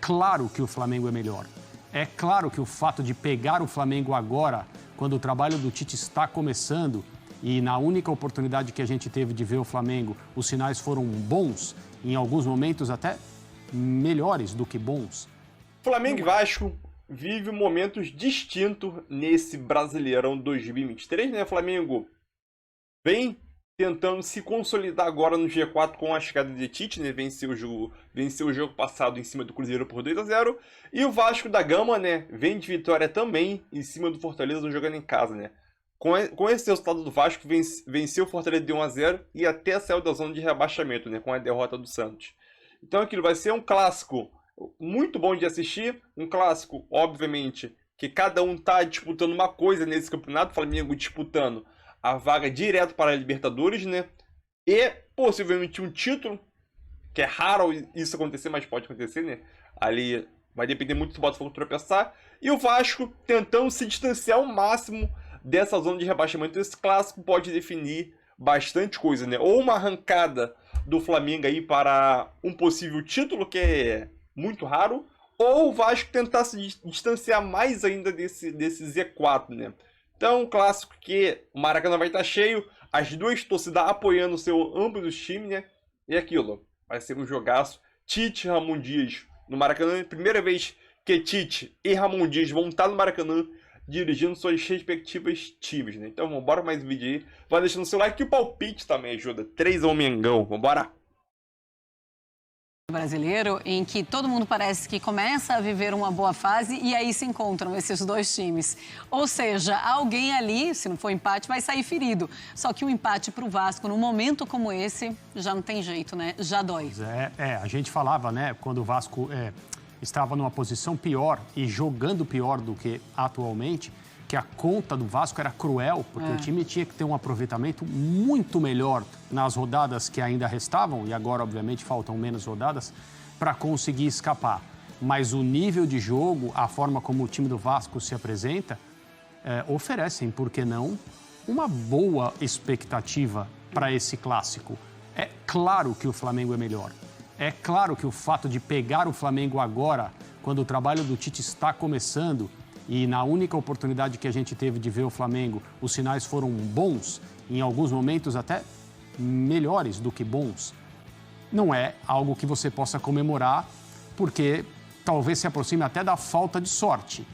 claro que o Flamengo é melhor. É claro que o fato de pegar o Flamengo agora, quando o trabalho do Tite está começando, e na única oportunidade que a gente teve de ver o Flamengo, os sinais foram bons, em alguns momentos até melhores do que bons. Flamengo e Vasco vive momentos distintos nesse Brasileirão 2023, né? O Flamengo vem tentando se consolidar agora no G4 com a chegada de Tite, né? Venceu o jogo passado em cima do Cruzeiro por 2-0. E o Vasco da Gama, né? Vem de vitória também em cima do Fortaleza jogando em casa, né? Com esse resultado do Vasco, venceu o Fortaleza de 1-0 e até saiu da zona de rebaixamento, né? Com a derrota do Santos. Então aquilo vai ser um clássico muito bom de assistir. Um clássico, obviamente, que cada um tá disputando uma coisa nesse campeonato. O Flamengo disputando a vaga direto para a Libertadores, né? E possivelmente um título, que é raro isso acontecer, mas pode acontecer, né? Ali vai depender muito do Botafogo tropeçar. E o Vasco tentando se distanciar ao máximo dessa zona de rebaixamento. Esse clássico pode definir bastante coisa, né? Ou uma arrancada do Flamengo aí para um possível título, que é muito raro, ou o Vasco tentar se distanciar mais ainda desse Z4, né? Então, um clássico que o Maracanã vai estar cheio, as duas torcidas apoiando ambos os times, né? E aquilo, vai ser um jogaço. Tite e Ramon Dias no Maracanã, primeira vez que Tite e Ramon Dias vão estar no Maracanã dirigindo suas respectivas times, né? Então, vambora mais um vídeo aí. Vai deixando o seu like, que o palpite também ajuda. 3-1 Mengão, vambora! Brasileiro, em que todo mundo parece que começa a viver uma boa fase e aí se encontram esses dois times. Ou seja, alguém ali, se não for empate, vai sair ferido. Só que o empate para o Vasco, num momento como esse, já não tem jeito, né? Já dói. A gente falava, né, quando o Vasco estava numa posição pior e jogando pior do que atualmente, que a conta do Vasco era cruel, porque o time tinha que ter um aproveitamento muito melhor nas rodadas que ainda restavam, e agora, obviamente, faltam menos rodadas, para conseguir escapar. Mas o nível de jogo, a forma como o time do Vasco se apresenta, oferecem, por que não, uma boa expectativa para esse clássico. É claro que o Flamengo é melhor. É claro que o fato de pegar o Flamengo agora, quando o trabalho do Tite está começando, e na única oportunidade que a gente teve de ver o Flamengo, os sinais foram bons, em alguns momentos até melhores do que bons. Não é algo que você possa comemorar, porque talvez se aproxime até da falta de sorte.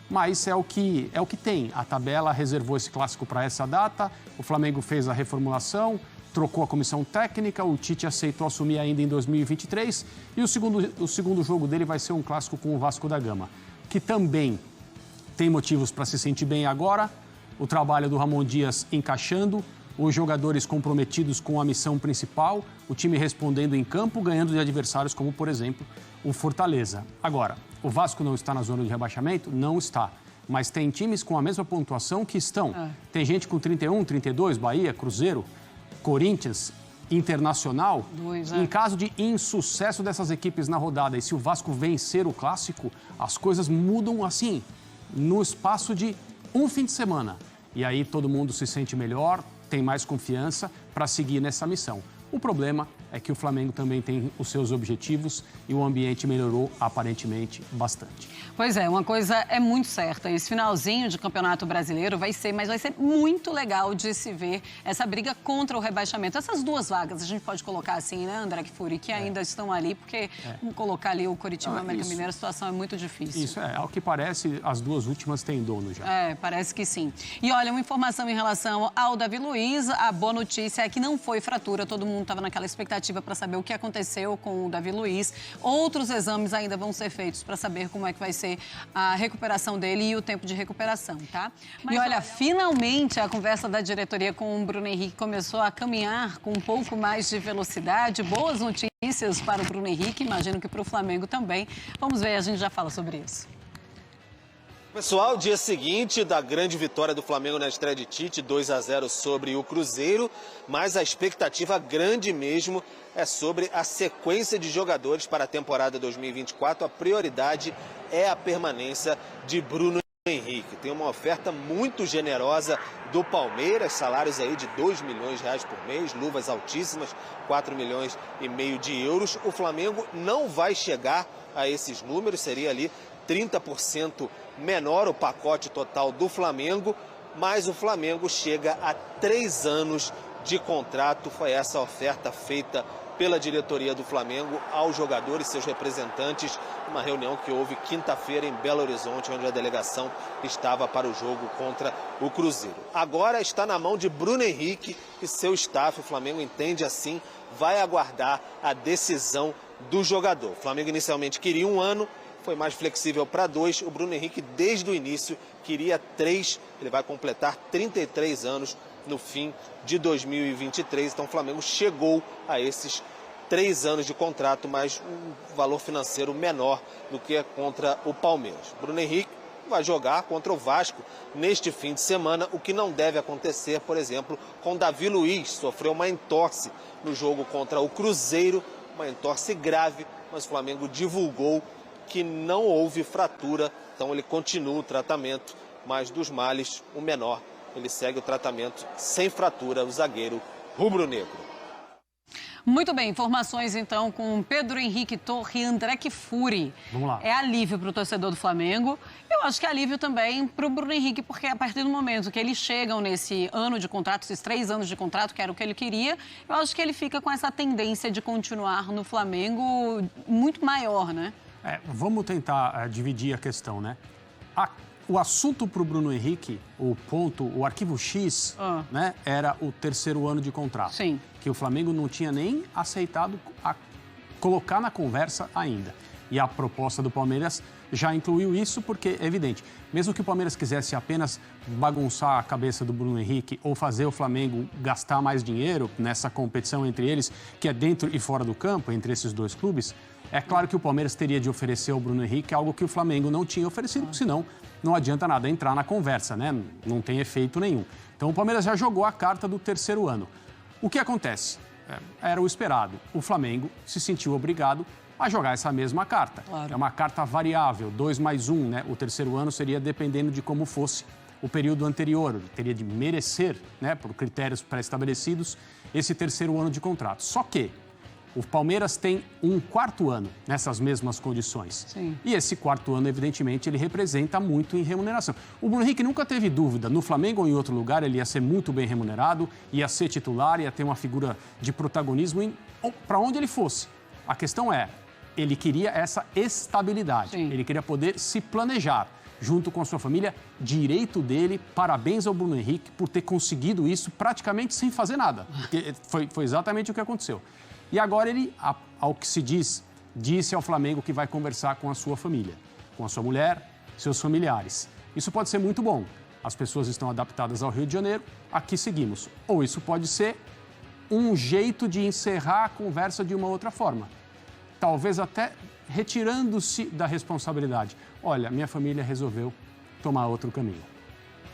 Mas é o que tem. A tabela reservou esse clássico para essa data, o Flamengo fez a reformulação, trocou a comissão técnica, o Tite aceitou assumir ainda em 2023 e o segundo jogo dele vai ser um clássico com o Vasco da Gama, que também tem motivos para se sentir bem agora, o trabalho do Ramon Dias encaixando, os jogadores comprometidos com a missão principal, o time respondendo em campo, ganhando de adversários como, por exemplo, o Fortaleza. Agora, o Vasco não está na zona de rebaixamento? Não está. Mas tem times com a mesma pontuação que estão. Tem gente com 31, 32, Bahia, Cruzeiro, Corinthians, Internacional. Em caso de insucesso dessas equipes na rodada, e se o Vasco vencer o clássico, as coisas mudam assim, no espaço de um fim de semana. E aí todo mundo se sente melhor, tem mais confiança para seguir nessa missão. O problema é que o Flamengo também tem os seus objetivos e o ambiente melhorou aparentemente bastante. Pois é, uma coisa é muito certa, esse finalzinho de Campeonato Brasileiro vai ser muito legal de se ver essa briga contra o rebaixamento. Essas duas vagas, a gente pode colocar assim, né, André Kfouri, que ainda estão ali, porque colocar ali o Coritiba e o América Mineiro, a situação é muito difícil. Isso ao que parece, as duas últimas têm dono já. Parece que sim. E olha, uma informação em relação ao Davi Luiz, a boa notícia é que não foi fratura, todo mundo estava naquela expectativa para saber o que aconteceu com o Davi Luiz. Outros exames ainda vão ser feitos para saber como é que vai ser a recuperação dele e o tempo de recuperação, tá? E olha, finalmente a conversa da diretoria com o Bruno Henrique começou a caminhar com um pouco mais de velocidade. Boas notícias para o Bruno Henrique, imagino que para o Flamengo também. Vamos ver, a gente já fala sobre isso. Pessoal, dia seguinte da grande vitória do Flamengo na estreia de Tite, 2-0 sobre o Cruzeiro, mas a expectativa grande mesmo é sobre a sequência de jogadores para a temporada 2024. A prioridade é a permanência de Bruno Henrique. Tem uma oferta muito generosa do Palmeiras, salários aí de R$2 milhões por mês, luvas altíssimas, 4,5 milhões de euros. O Flamengo não vai chegar a esses números, seria ali 30% menor o pacote total do Flamengo, mas o Flamengo chega a 3 anos de contrato. Foi essa a oferta feita pela diretoria do Flamengo aos jogadores e seus representantes, uma reunião que houve quinta-feira em Belo Horizonte, onde a delegação estava para o jogo contra o Cruzeiro. Agora está na mão de Bruno Henrique e seu staff. O Flamengo entende assim, vai aguardar a decisão do jogador. O Flamengo inicialmente queria 1 ano, foi mais flexível para 2. O Bruno Henrique, desde o início, queria 3. Ele vai completar 33 anos no fim de 2023. Então o Flamengo chegou a esses 3 anos de contrato, mas um valor financeiro menor do que contra o Palmeiras. Bruno Henrique vai jogar contra o Vasco neste fim de semana, o que não deve acontecer, por exemplo, com Davi Luiz. Sofreu uma entorse no jogo contra o Cruzeiro, uma entorse grave, mas o Flamengo divulgou que não houve fratura, então ele continua o tratamento, mas dos males, o menor. Ele segue o tratamento sem fratura, o zagueiro rubro-negro. Muito bem, informações então com Pedro Henrique Torre e André Kfouri. Vamos lá. É alívio para o torcedor do Flamengo. Eu acho que é alívio também para o Bruno Henrique, porque a partir do momento que eles chegam nesse ano de contrato, esses 3 anos de contrato, que era o que ele queria, eu acho que ele fica com essa tendência de continuar no Flamengo muito maior, né? Vamos tentar dividir a questão, né? O assunto para o Bruno Henrique, o arquivo X, né, era o 3º ano de contrato. Sim. Que o Flamengo não tinha nem aceitado colocar na conversa ainda. E a proposta do Palmeiras já incluiu isso porque, é evidente, mesmo que o Palmeiras quisesse apenas bagunçar a cabeça do Bruno Henrique ou fazer o Flamengo gastar mais dinheiro nessa competição entre eles, que é dentro e fora do campo, entre esses 2 clubes, é claro que o Palmeiras teria de oferecer ao Bruno Henrique algo que o Flamengo não tinha oferecido, senão não adianta nada entrar na conversa, né? Não tem efeito nenhum. Então o Palmeiras já jogou a carta do 3º ano. O que acontece? Era o esperado. O Flamengo se sentiu obrigado a jogar essa mesma carta. Claro. É uma carta variável, 2 mais 1, né? O 3º ano seria dependendo de como fosse o período anterior. Ele teria de merecer, né, por critérios pré-estabelecidos, esse 3º ano de contrato. Só que o Palmeiras tem um 4º ano nessas mesmas condições. Sim. E esse 4º ano, evidentemente, ele representa muito em remuneração. O Bruno Henrique nunca teve dúvida, no Flamengo ou em outro lugar, ele ia ser muito bem remunerado, ia ser titular, ia ter uma figura de protagonismo para onde ele fosse. A questão é, ele queria essa estabilidade, Sim. Ele queria poder se planejar junto com a sua família, direito dele. Parabéns ao Bruno Henrique por ter conseguido isso praticamente sem fazer nada. Foi exatamente o que aconteceu. E agora ele, ao que se disse ao Flamengo que vai conversar com a sua família, com a sua mulher, seus familiares. Isso pode ser muito bom. As pessoas estão adaptadas ao Rio de Janeiro, aqui seguimos. Ou isso pode ser um jeito de encerrar a conversa de uma outra forma. Talvez até retirando-se da responsabilidade. Olha, minha família resolveu tomar outro caminho.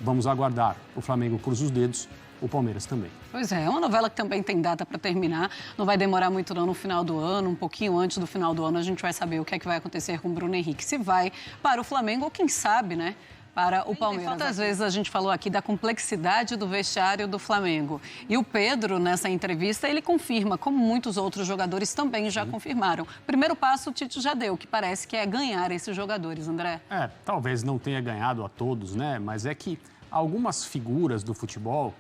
Vamos aguardar. O Flamengo cruza os dedos. O Palmeiras também. Pois é uma novela que também tem data para terminar. Não vai demorar muito não, no final do ano, um pouquinho antes do final do ano, a gente vai saber o que é que vai acontecer com o Bruno Henrique. Se vai para o Flamengo ou quem sabe, né, para o Palmeiras. Quantas vezes a gente falou aqui da complexidade do vestiário do Flamengo. E o Pedro, nessa entrevista, ele confirma, como muitos outros jogadores também já confirmaram. Primeiro passo o Tite já deu, que parece que é ganhar esses jogadores, André. Talvez não tenha ganhado a todos, né, mas é que algumas figuras do futebol,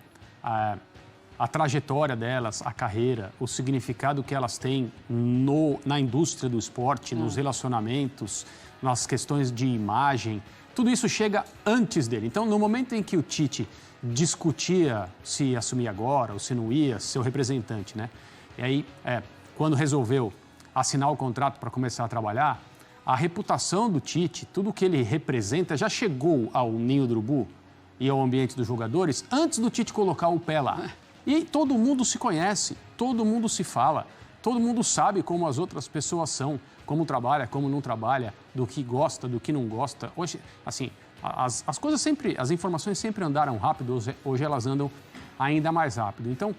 a trajetória delas, a carreira, o significado que elas têm na indústria do esporte, nos relacionamentos, nas questões de imagem, tudo isso chega antes dele. Então, no momento em que o Tite discutia se ia assumir agora ou se não ia, seu representante, né? E aí, quando resolveu assinar o contrato para começar a trabalhar, a reputação do Tite, tudo que ele representa, já chegou ao ninho do urubu e ao ambiente dos jogadores antes do Tite colocar o pé lá. E todo mundo se conhece, todo mundo se fala, todo mundo sabe como as outras pessoas são, como trabalha, como não trabalha, do que gosta, do que não gosta. Hoje, assim, as coisas sempre, as informações sempre andaram rápido, hoje elas andam ainda mais rápido. Então,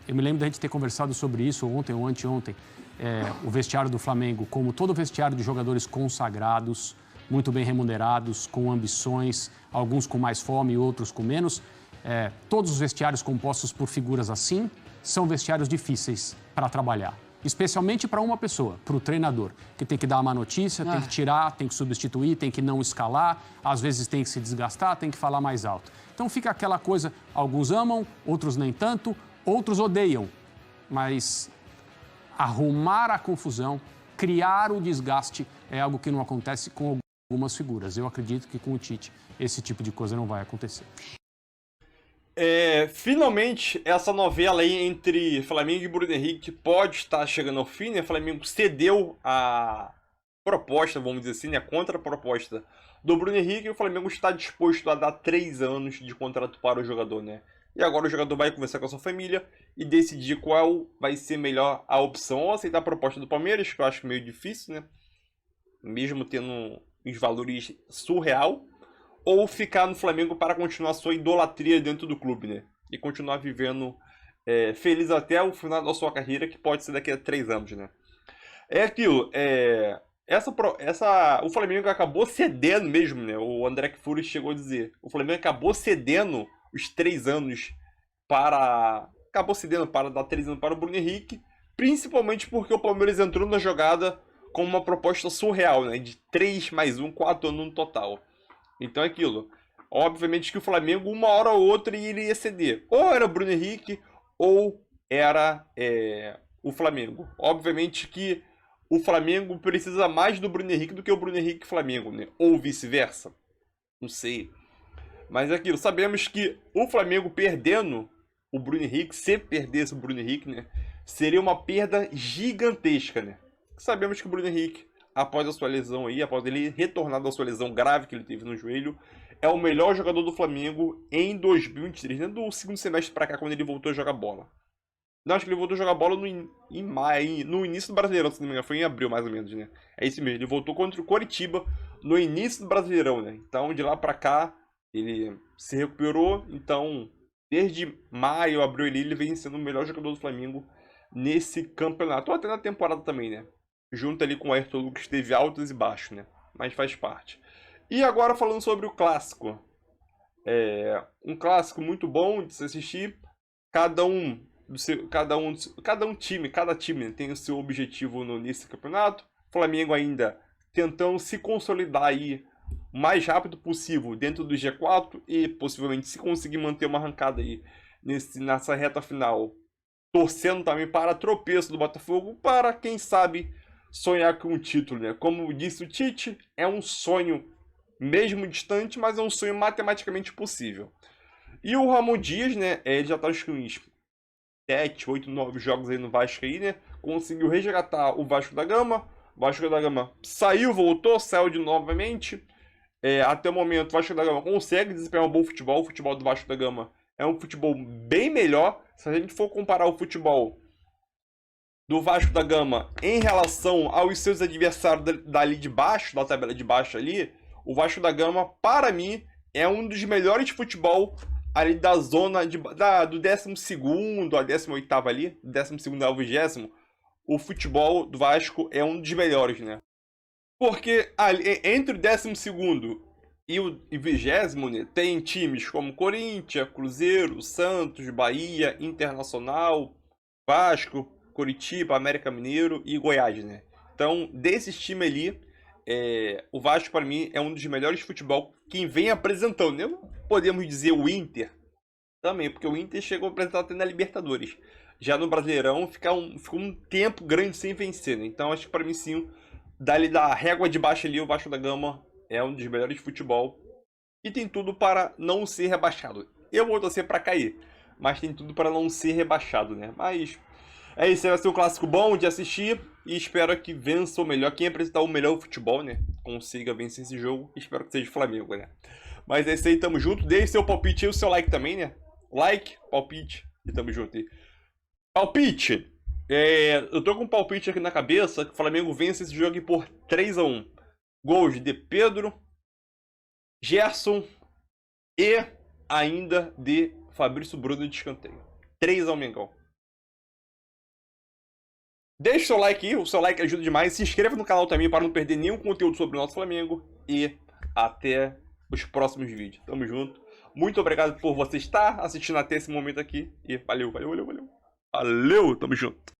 eu me lembro da gente ter conversado sobre isso ontem ou anteontem, o vestiário do Flamengo, como todo vestiário de jogadores consagrados, muito bem remunerados, com ambições, alguns com mais fome e outros com menos. Todos os vestiários compostos por figuras assim são vestiários difíceis para trabalhar. Especialmente para uma pessoa, para o treinador, que tem que dar uma notícia, tem que tirar, tem que substituir, tem que não escalar, às vezes tem que se desgastar, tem que falar mais alto. Então fica aquela coisa, alguns amam, outros nem tanto, outros odeiam. Mas arrumar a confusão, criar o desgaste é algo que não acontece com algumas figuras. Eu acredito que com o Tite esse tipo de coisa não vai acontecer. Finalmente, essa novela aí entre Flamengo e Bruno Henrique pode estar chegando ao fim, né? O Flamengo cedeu a proposta, vamos dizer assim, né? A contraproposta do Bruno Henrique, e o Flamengo está disposto a dar 3 anos de contrato para o jogador, né? E agora o jogador vai conversar com a sua família e decidir qual vai ser melhor a opção. Ou aceitar a proposta do Palmeiras, que eu acho meio difícil, né? Mesmo tendo os valores surreal, ou ficar no Flamengo para continuar sua idolatria dentro do clube, né? E continuar vivendo feliz até o final da sua carreira, que pode ser daqui a 3 anos, né? É aquilo, o Flamengo acabou cedendo mesmo, né? O André Kfouri chegou a dizer. O Flamengo acabou cedendo os 3 anos acabou cedendo para dar 3 anos para o Bruno Henrique, principalmente porque o Palmeiras entrou na jogada com uma proposta surreal, né? De 3 mais 1, 4 anos no total. Então é aquilo. Obviamente que o Flamengo, uma hora ou outra, iria ceder. Ou era o Bruno Henrique, ou era o Flamengo. Obviamente que o Flamengo precisa mais do Bruno Henrique do que o Bruno Henrique e Flamengo, né? Ou vice-versa. Não sei. Mas é aquilo. Sabemos que o Flamengo perdendo o Bruno Henrique, se perdesse o Bruno Henrique, né? Seria uma perda gigantesca, né? Sabemos que o Bruno Henrique, após a sua lesão aí, após ele retornar da sua lesão grave que ele teve no joelho, é o melhor jogador do Flamengo em 2023, né? Do segundo semestre pra cá, quando ele voltou a jogar bola. Não, acho que ele voltou a jogar bola em maio, no início do Brasileirão, se não me engano, foi em abril mais ou menos, né? É isso mesmo, ele voltou contra o Coritiba no início do Brasileirão, né? Então, de lá pra cá, ele se recuperou, então, desde maio, abril, ele vem sendo o melhor jogador do Flamengo nesse campeonato, ou até na temporada também, né? Junto ali com o Ayrton Lucas, teve altos e baixos, né? Mas faz parte. E agora falando sobre o clássico. Um clássico muito bom de se assistir. Cada time, né, tem o seu objetivo nesse campeonato. O Flamengo ainda tentando se consolidar aí o mais rápido possível dentro do G4 e possivelmente se conseguir manter uma arrancada aí nessa reta final. Torcendo também para tropeço do Botafogo, para quem sabe sonhar com um título, né? Como disse o Tite, é um sonho mesmo distante, mas é um sonho matematicamente possível. E o Ramon Dias, né? Ele já tá com uns 7, 8, 9 jogos aí no Vasco aí, né? Conseguiu resgatar o Vasco da Gama. O Vasco da Gama saiu, voltou, saiu de novamente. Até o momento, o Vasco da Gama consegue desempenhar um bom futebol. O futebol do Vasco da Gama é um futebol bem melhor. Se a gente for comparar o futebol do Vasco da Gama em relação aos seus adversários dali de baixo, da tabela de baixo ali, o Vasco da Gama, para mim, é um dos melhores de futebol ali da zona do 12º a 18º ali, 12º ao 20º. O futebol do Vasco é um dos melhores, né? Porque ali, entre o 12º e o 20º, né, tem times como Corinthians, Cruzeiro, Santos, Bahia, Internacional, Vasco, Coritiba, América Mineiro e Goiás, né? Então, desses times ali, o Vasco, para mim, é um dos melhores de futebol quem vem apresentando. Né? Podemos dizer o Inter também, porque o Inter chegou a apresentar até na Libertadores. Já no Brasileirão, ficou um tempo grande sem vencer, né? Então, acho que para mim, sim, dali da régua de baixo ali, o Vasco da Gama é um dos melhores de futebol e tem tudo para não ser rebaixado. Eu vou torcer para cair, mas tem tudo para não ser rebaixado, né? Mas é isso, vai ser um clássico bom de assistir e espero que vença o melhor. Quem apresentar o melhor futebol, né? Consiga vencer esse jogo. Espero que seja o Flamengo, né? Mas é isso aí, tamo junto. Deixe seu palpite e o seu like também, né? Like, palpite e tamo junto aí. Palpite! Eu tô com um palpite aqui na cabeça que o Flamengo vence esse jogo por 3-1. Gols de Pedro, Gerson e ainda de Fabrício Bruno de escanteio. 3-1, Mengão. Deixe seu like aí, o seu like ajuda demais. Se inscreva no canal também para não perder nenhum conteúdo sobre o nosso Flamengo. e até os próximos vídeos. Tamo junto. Muito obrigado por você estar assistindo até esse momento aqui. E valeu, valeu, valeu, valeu. Valeu, tamo junto.